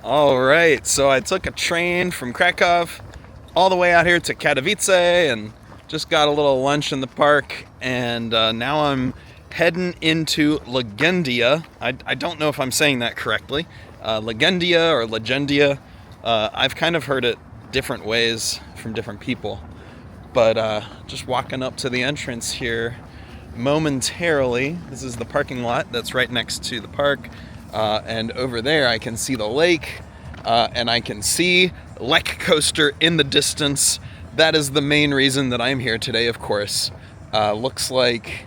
All right, so I took a train from Krakow all the way out here to Katowice and just got a little lunch in the park, and now I'm heading into Legendia. I don't know if I'm saying that correctly. Legendia or Legendia. I've kind of heard it different ways from different people, but just walking up to the entrance here momentarily. This is the parking lot that's right next to the park. And over there I can see the lake, and I can see Lech Coaster in the distance. That is the main reason that I'm here today, of course. Looks like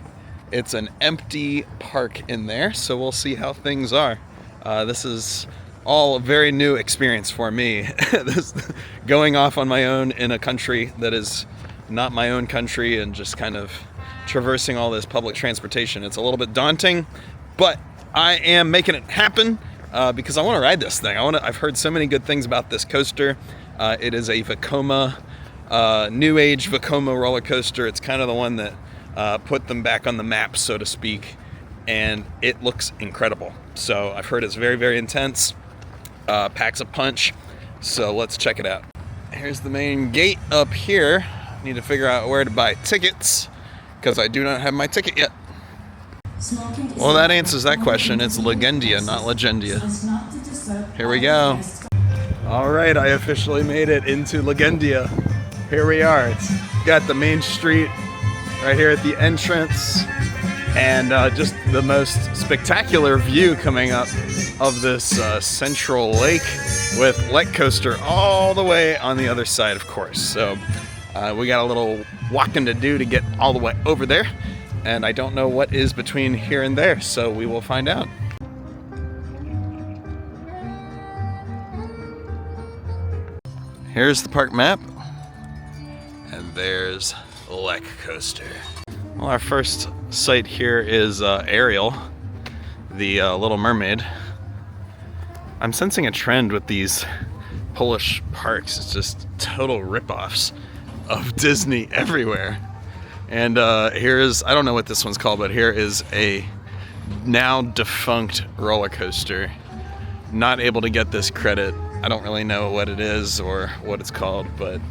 it's an empty park in there, so we'll see how things are. This is all a very new experience for me. Going off on my own in a country that is not my own country and just kind of traversing all this public transportation. It's a little bit daunting, but I am making it happen because I want to ride this thing. I've heard so many good things about this coaster. It is a Vekoma, new age Vekoma roller coaster. It's kind of the one that put them back on the map, so to speak, and it looks incredible. So I've heard it's very, very intense, packs a punch. So let's check it out. Here's the main gate up here. Need to figure out where to buy tickets because I do not have my ticket yet. Well, that answers that question. It's Legendia, not Legendia. Here we go. All right, I officially made it into Legendia. Here we are. It's got the main street right here at the entrance, and just the most spectacular view coming up of this central lake with Lech Coaster all the way on the other side, of course. So we got a little walking to do to get all the way over there. And I don't know what is between here and there, so we will find out. Here's the park map, and there's Lech Coaster. Well, our first site here is Ariel, the Little Mermaid. I'm sensing a trend with these Polish parks. It's just total rip-offs of Disney everywhere. And here is, I don't know what this one's called, but here is a now defunct roller coaster. Not able to get this credit. I don't really know what it is or what it's called, but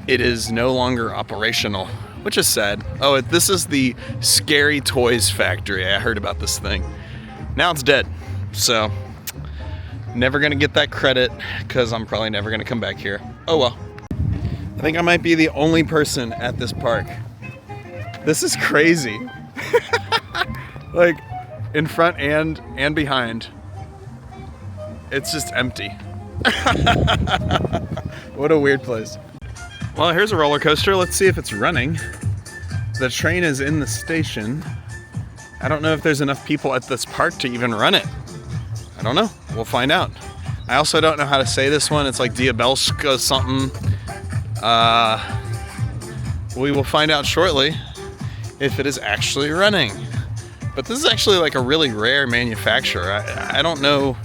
it is no longer operational, which is sad. Oh, this is the Scary Toys Factory. I heard about this thing. Now it's dead, so never gonna get that credit because I'm probably never gonna come back here. Oh well. I think I might be the only person at this park. This is crazy. Like, in front and behind, it's just empty. What a weird place. Well, here's a roller coaster. Let's see if it's running. The train is in the station. I don't know if there's enough people at this park to even run it. I don't know. We'll find out. I also don't know how to say this one. It's like Diabelska something. We will find out shortly if it is actually running. But this is actually like a really rare manufacturer. I don't know,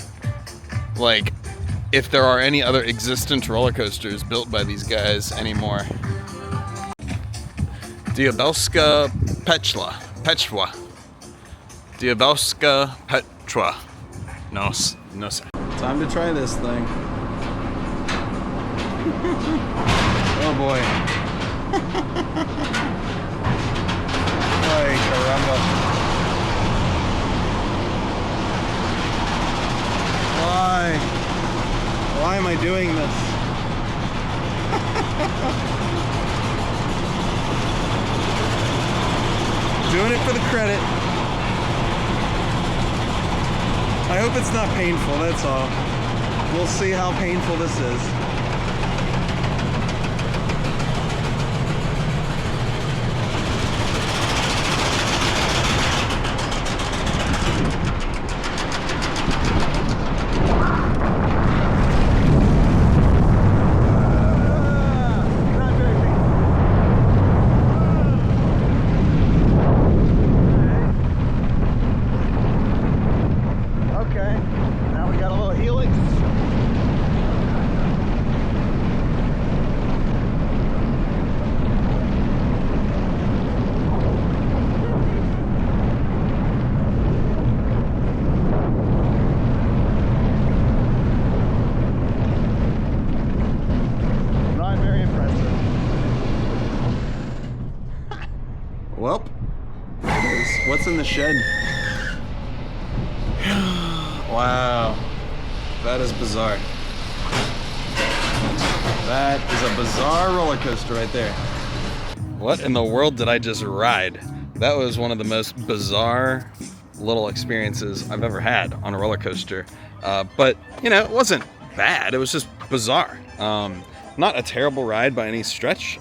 like, if there are any other existent roller coasters built by these guys anymore. Diabelska Petrwa. Diabelska Petrwa. No, sir. Time to try this thing. Oh boy. Ay, caramba. Why am I doing this? Doing it for the credit. I hope it's not painful, that's all. We'll see how painful this is. Well, what's in the shed? Wow, that is bizarre. That is a bizarre roller coaster right there. What in the world did I just ride? That was one of the most bizarre little experiences I've ever had on a roller coaster. But, you know, it wasn't bad. It was just bizarre. Not a terrible ride by any stretch.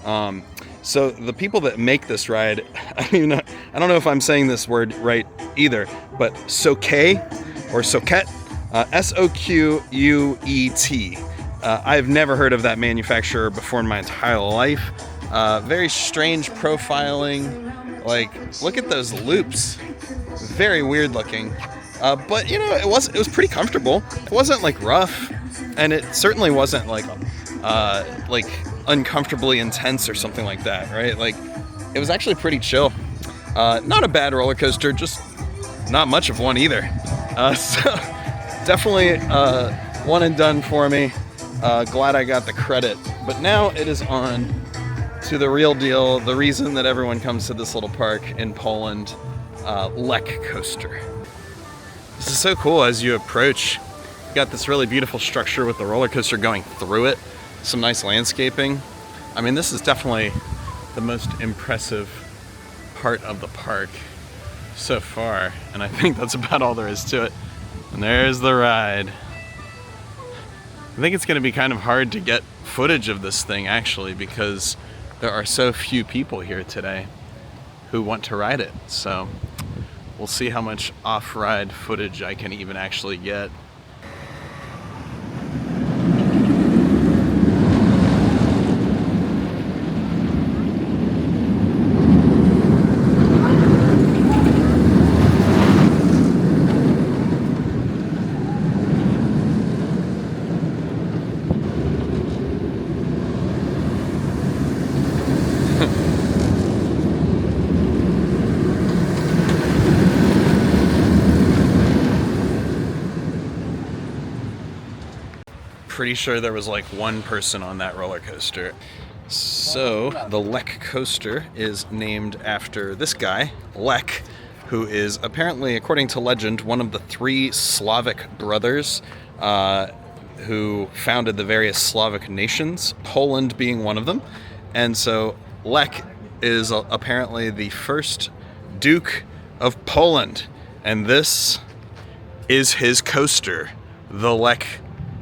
So the people that make this ride, I don't know if I'm saying this word right either, but Soquet or Soquet, S-O-Q-U-E-T. I've never heard of that manufacturer before in my entire life. Very strange profiling. Like, look at those loops. Very weird looking. But you know, it was pretty comfortable. It wasn't like rough, and it certainly wasn't like uncomfortably intense or something like that, right? Like, it was actually pretty chill. Not a bad roller coaster, just not much of one either. So definitely one and done for me. Glad I got the credit. But now it is on to the real deal, the reason that everyone comes to this little park in Poland, Lech Coaster. This is so cool. As you approach, you got this really beautiful structure with the roller coaster going through it. Some nice landscaping. I mean, this is definitely the most impressive part of the park so far, and I think that's about all there is to it. And there's the ride. I think it's going to be kind of hard to get footage of this thing, actually, because there are so few people here today who want to ride it. So we'll see how much off-ride footage I can even actually get. Pretty sure there was like one person on that roller coaster. So the Lech Coaster is named after this guy, Lech, who is apparently, according to legend, one of the 3 Slavic brothers who founded the various Slavic nations, Poland being one of them. And so Lech is apparently the first Duke of Poland, and this is his coaster, the Lech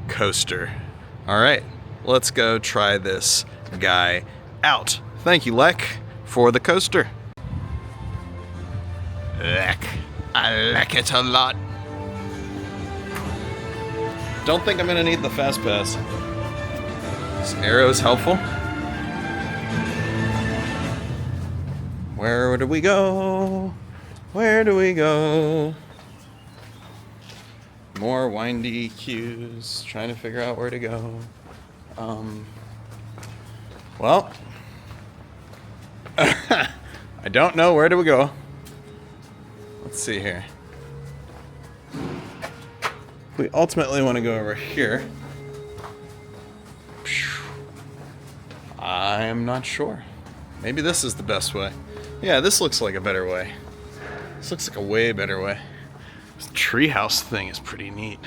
Coaster. All right, let's go try this guy out. Thank you, Lech, for the coaster. Lech, I like it a lot. Don't think I'm gonna need the fast pass. This arrow is helpful. Where do we go? Where do we go? More windy queues, trying to figure out where to go. Well, I don't know. Where do we go? Let's see here. We ultimately want to go over here. I'm not sure. Maybe this is the best way. Yeah, this looks like a better way. This looks like a way better way. This treehouse thing is pretty neat.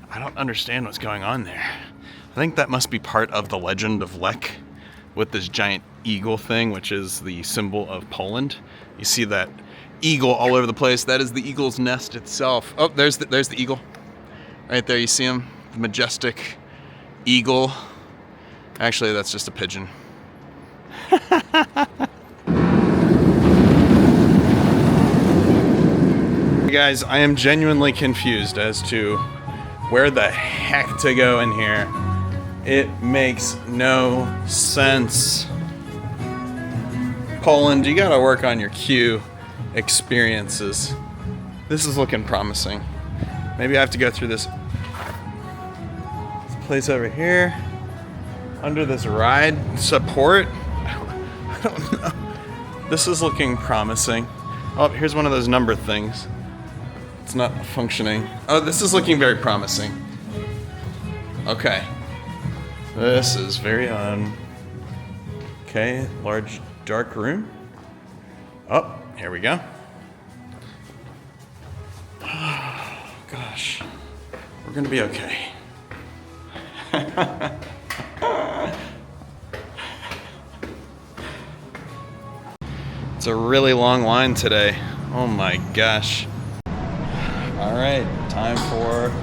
I don't understand what's going on there. I think that must be part of the legend of Lech with this giant eagle thing, which is the symbol of Poland. You see that eagle all over the place. That is the eagle's nest itself. Oh, there's the eagle. Right there, you see him? The majestic eagle. Actually, that's just a pigeon. Guys, I am genuinely confused as to where the heck to go in here. It makes no sense. Poland, you gotta work on your queue experiences. This is looking promising. Maybe I have to go through this place over here, under this ride support. I don't know. This is looking promising. Oh, here's one of those number things. It's not functioning. Oh, this is looking very promising. Okay. This is very Okay, large dark room. Oh, here we go. Oh, gosh. We're gonna be okay. It's a really long line today. Oh my gosh. All right, time for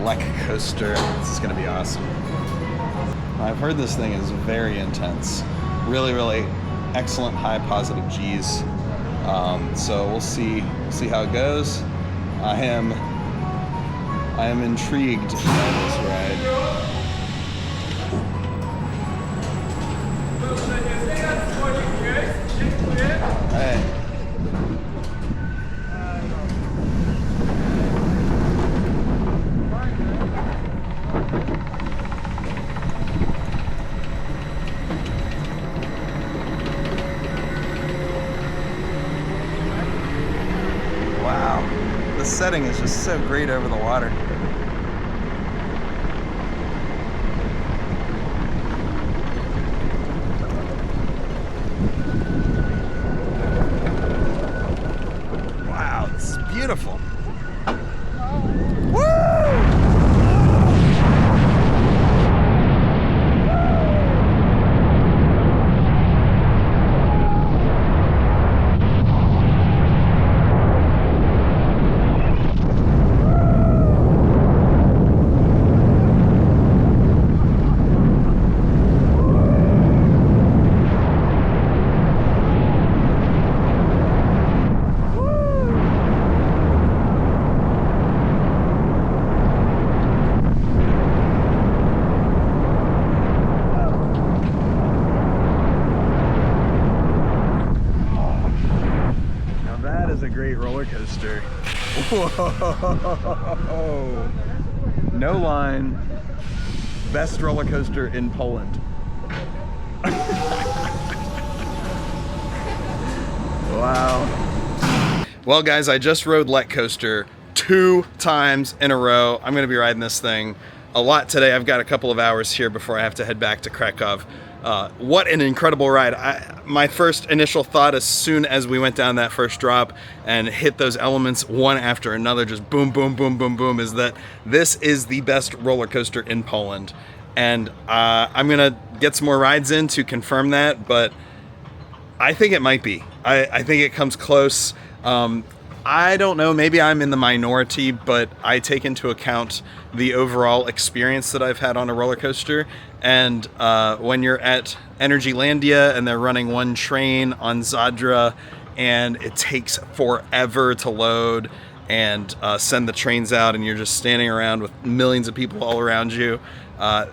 Lech Coaster. This is gonna be awesome. I've heard this thing is very intense. Really, really excellent high positive G's. So we'll see how it goes. I am intrigued by this ride. All right. Wow, the setting is just so great over the water. Wow, it's beautiful. A great roller coaster. Whoa! No line. Best roller coaster in Poland. Wow. Well, guys, I just rode Lech Coaster 2 times in a row. I'm going to be riding this thing a lot today. I've got a couple of hours here before I have to head back to Krakow. What an incredible ride. My first initial thought as soon as we went down that first drop and hit those elements one after another, just boom, boom, boom, boom, boom, is that this is the best roller coaster in Poland. And I'm going to get some more rides in to confirm that, but I think it might be. I think it comes close. I don't know, maybe I'm in the minority, but I take into account the overall experience that I've had on a roller coaster. And when you're at Legendia and they're running one train on Zadra and it takes forever to load and send the trains out and you're just standing around with millions of people all around you, I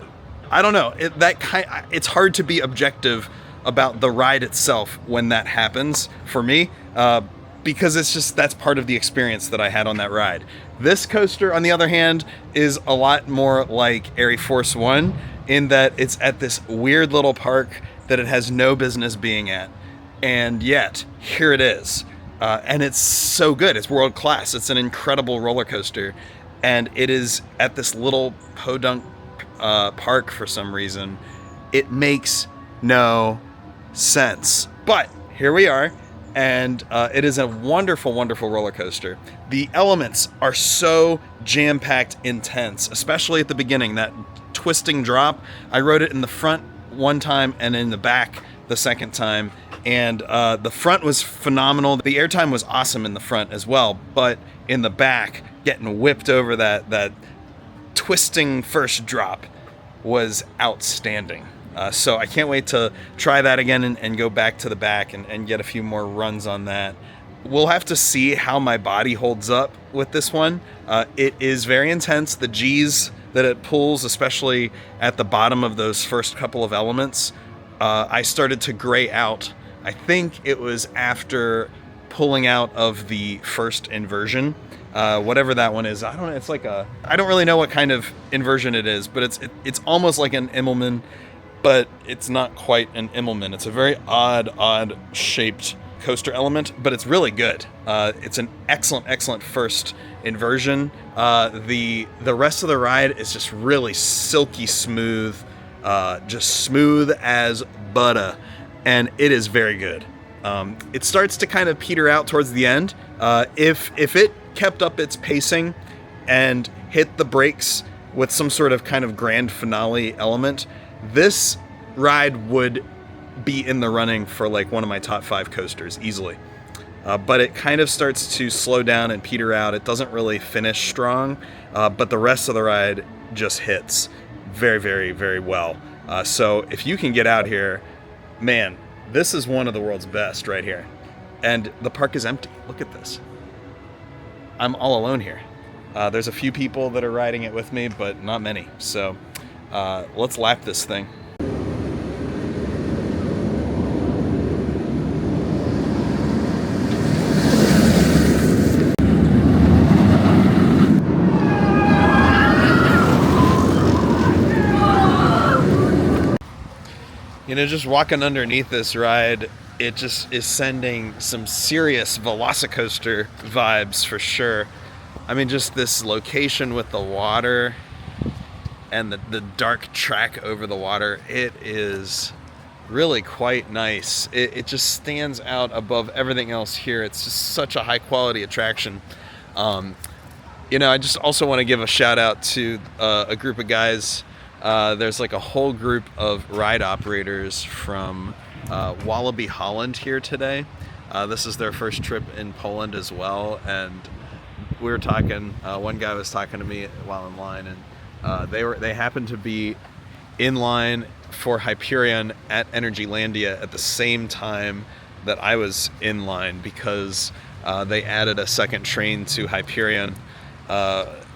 don't know, it's hard to be objective about the ride itself when that happens for me. Because that's part of the experience that I had on that ride. This coaster, on the other hand, is a lot more like Air Force One in that it's at this weird little park that it has no business being at. And yet, here it is. And it's so good. It's world class. It's an incredible roller coaster. And it is at this little podunk park for some reason. It makes no sense. But here we are. And it is a wonderful, wonderful roller coaster. The elements are so jam-packed intense, especially at the beginning, that twisting drop. I rode it in the front one time and in the back the second time. And the front was phenomenal. The airtime was awesome in the front as well, but in the back, getting whipped over that twisting first drop was outstanding. So I can't wait to try that again and go back to the back and get a few more runs on that. We'll have to see how my body holds up with this one. It is very intense. The G's that it pulls, especially at the bottom of those first couple of elements, I started to gray out. I think it was after pulling out of the first inversion. Whatever that one is. I don't know. It's like I don't really know what kind of inversion it is, but it's almost like an Immelman, but it's not quite an Immelman. It's a very odd shaped coaster element, but it's really good. It's an excellent first inversion. The rest of the ride is just really silky smooth, just smooth as butter, and it is very good. It starts to kind of peter out towards the end. If it kept up its pacing and hit the brakes with some sort of kind of grand finale element, this ride would be in the running for like one of my top 5 coasters easily. But it kind of starts to slow down and peter out. It doesn't really finish strong, but the rest of the ride just hits very, very, very well. So if you can get out here, man, this is one of the world's best right here. And the park is empty. Look at this. I'm all alone here. There's a few people that are riding it with me, but not many. So let's lap this thing. You know, just walking underneath this ride, it just is sending some serious Velocicoaster vibes for sure. I mean, just this location with the water and the dark track over the water, it is really quite nice. It just stands out above everything else here. It's just such a high quality attraction. You know, I just also want to give a shout out to a group of guys. There's like a whole group of ride operators from Wallaby, Holland here today. This is their first trip in Poland as well, and we were talking, one guy was talking to me while in line, and they happened to be in line for Hyperion at Legendia at the same time that I was in line, because they added a second train to Hyperion,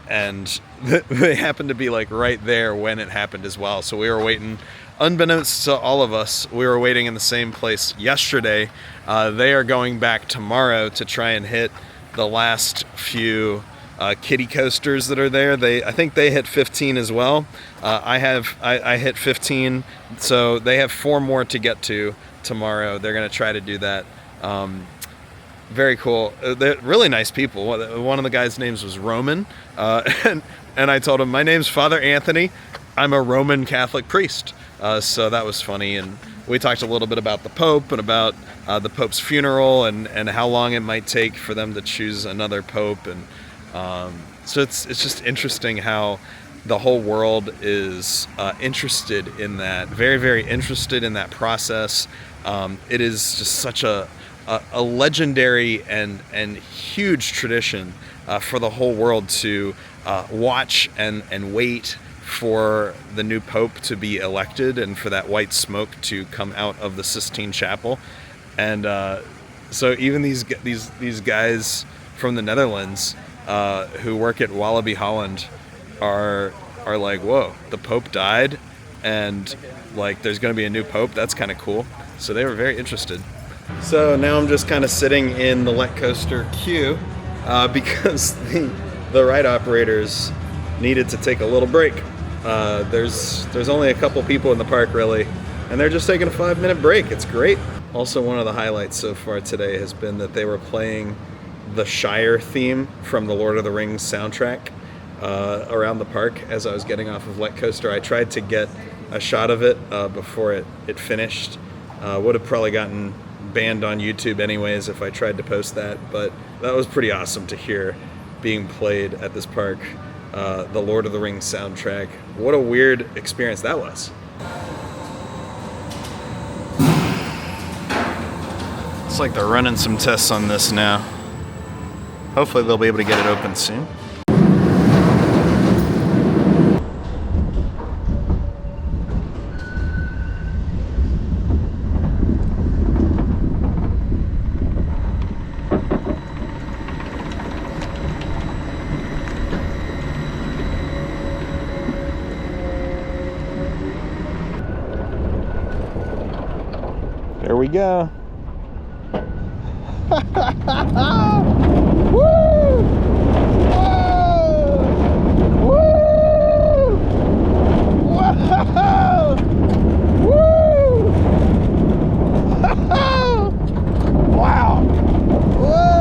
and they happened to be like right there when it happened as well. So we were waiting, unbeknownst to all of us, we were waiting in the same place yesterday. They are going back tomorrow to try and hit the last few kiddie coasters that are there. I think they hit 15 as well. I hit 15, so they have 4 more to get to tomorrow. They're going to try to do that. Very cool. They're really nice people. One of the guys' names was Roman, and I told him, my name's Father Anthony. I'm a Roman Catholic priest. So that was funny, and we talked a little bit about the Pope and about the Pope's funeral and how long it might take for them to choose another Pope. And so it's just interesting how the whole world is interested in that, very, very interested in that process. It is just such a legendary and huge tradition for the whole world to watch and wait for the new Pope to be elected and for that white smoke to come out of the Sistine Chapel. And so even these guys from the Netherlands who work at Wallaby Holland are like, whoa, the Pope died and like there's going to be a new Pope. That's kind of cool. So they were very interested. So now I'm just kind of sitting in the Lech Coaster queue because the ride operators needed to take a little break. There's only a couple people in the park really, and they're just taking a 5-minute break. It's great. Also, one of the highlights so far today has been that they were playing the Shire theme from the Lord of the Rings soundtrack around the park as I was getting off of Lech Coaster. I tried to get a shot of it before it finished. Would have probably gotten banned on YouTube anyways if I tried to post that, but that was pretty awesome to hear being played at this park. The Lord of the Rings soundtrack. What a weird experience that was. It's like they're running some tests on this now. Hopefully they'll be able to get it open soon. There we go. Woo! Whoa! Woo! Whoa! Woo! Wow! Whoa!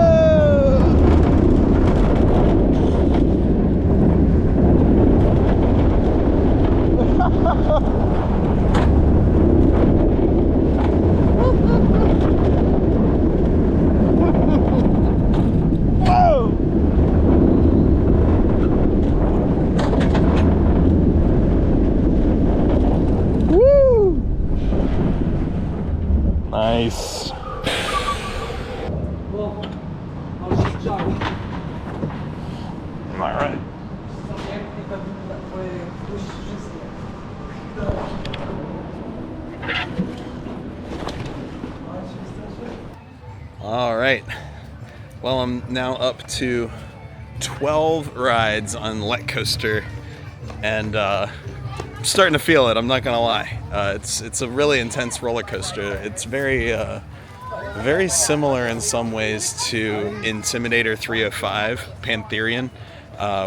All right. Well, I'm now up to 12 rides on Lech Coaster, and I'm starting to feel it. I'm not gonna lie. It's a really intense roller coaster. It's very similar in some ways to Intimidator 305 Pantherian,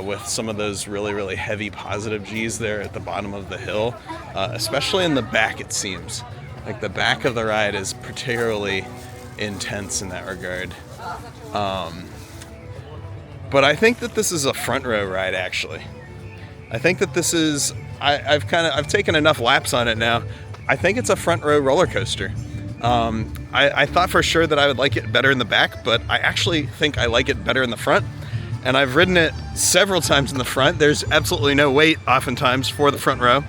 with some of those really heavy positive G's there at the bottom of the hill, especially in the back. It seems like the back of the ride is particularly intense in that regard. But I think that this is a front row ride, actually. I think that this is, I've taken enough laps on it now. I think it's a front row roller coaster. I thought for sure that I would like it better in the back, but I actually think I like it better in the front. And I've ridden it several times in the front. There's absolutely no wait oftentimes for the front row.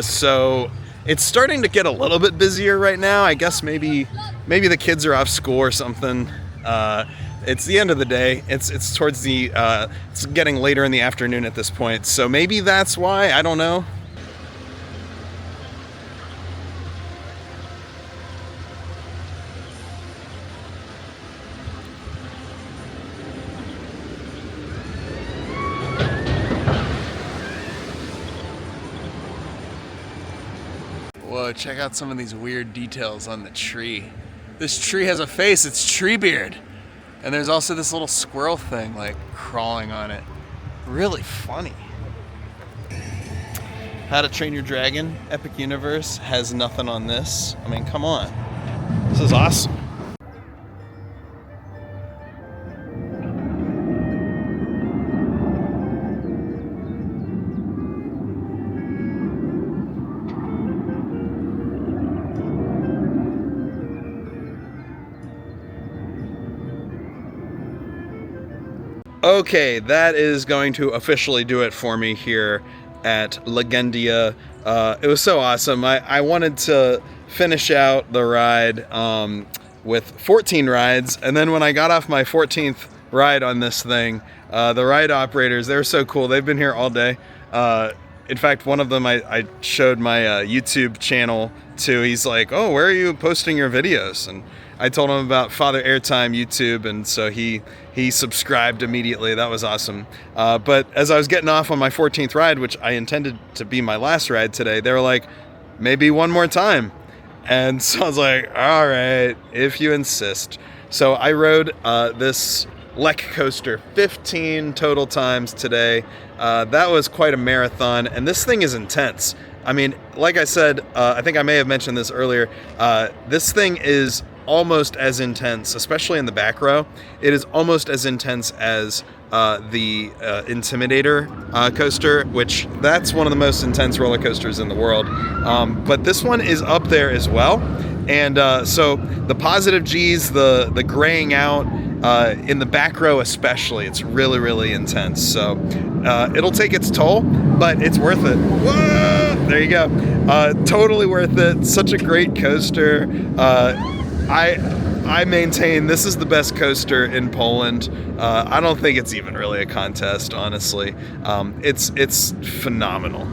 So it's starting to get a little bit busier right now. I guess maybe the kids are off school or something. It's the end of the day. It's towards the, it's getting later in the afternoon at this point. So maybe that's why, I don't know. Whoa, check out some of these weird details on the tree. This tree has a face, it's Treebeard. And there's also this little squirrel thing like crawling on it. Really funny. How to Train Your Dragon Epic Universe has nothing on this. I mean, come on. This is awesome. Okay, that is going to officially do it for me here at Legendia. It was so awesome. I wanted to finish out the ride with 14 rides, and then when I got off my 14th ride on this thing, the ride operators, they're so cool. They've been here all day. In fact, one of them I showed my YouTube channel to. He's like, "Oh, where are you posting your videos?" And I told him about Father Airtime YouTube, and so he subscribed immediately. That was awesome. But as I was getting off on my 14th ride, which I intended to be my last ride today, they were like, maybe one more time. And so I was like, all right, if you insist. So I rode this Lech Coaster 15 total times today. That was quite a marathon, and this thing is intense. I mean, like I said, I think I may have mentioned this earlier, this thing is almost as intense, especially in the back row. It is almost as intense as the Intimidator coaster, which that's one of the most intense roller coasters in the world. But this one is up there as well. And so the positive G's, the graying out, in the back row especially, it's really intense. So it'll take its toll, but it's worth it. Whoa! There you go. Totally worth it. Such a great coaster. I maintain this is the best coaster in Poland. I don't think it's even really a contest, honestly. It's phenomenal.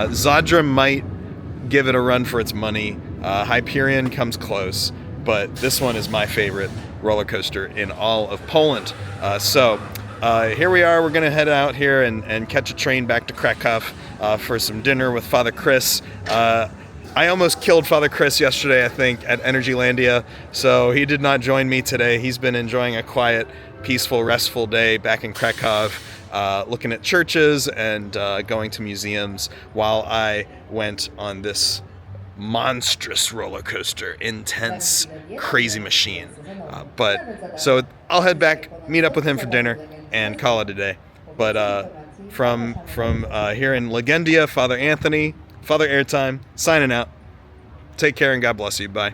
Zadra might give it a run for its money. Hyperion comes close, but this one is my favorite roller coaster in all of Poland. So here we are. We're gonna head out here and catch a train back to Krakow for some dinner with Father Chris. I almost killed Father Chris yesterday, I think, at Energylandia, so he did not join me today. He's been enjoying a quiet, peaceful, restful day back in Krakow, looking at churches and going to museums, while I went on this monstrous roller coaster, intense, crazy machine. So I'll head back, meet up with him for dinner, and call it a day. But from here in Legendia, Father Anthony, Father Airtime, signing out. Take care and God bless you. Bye.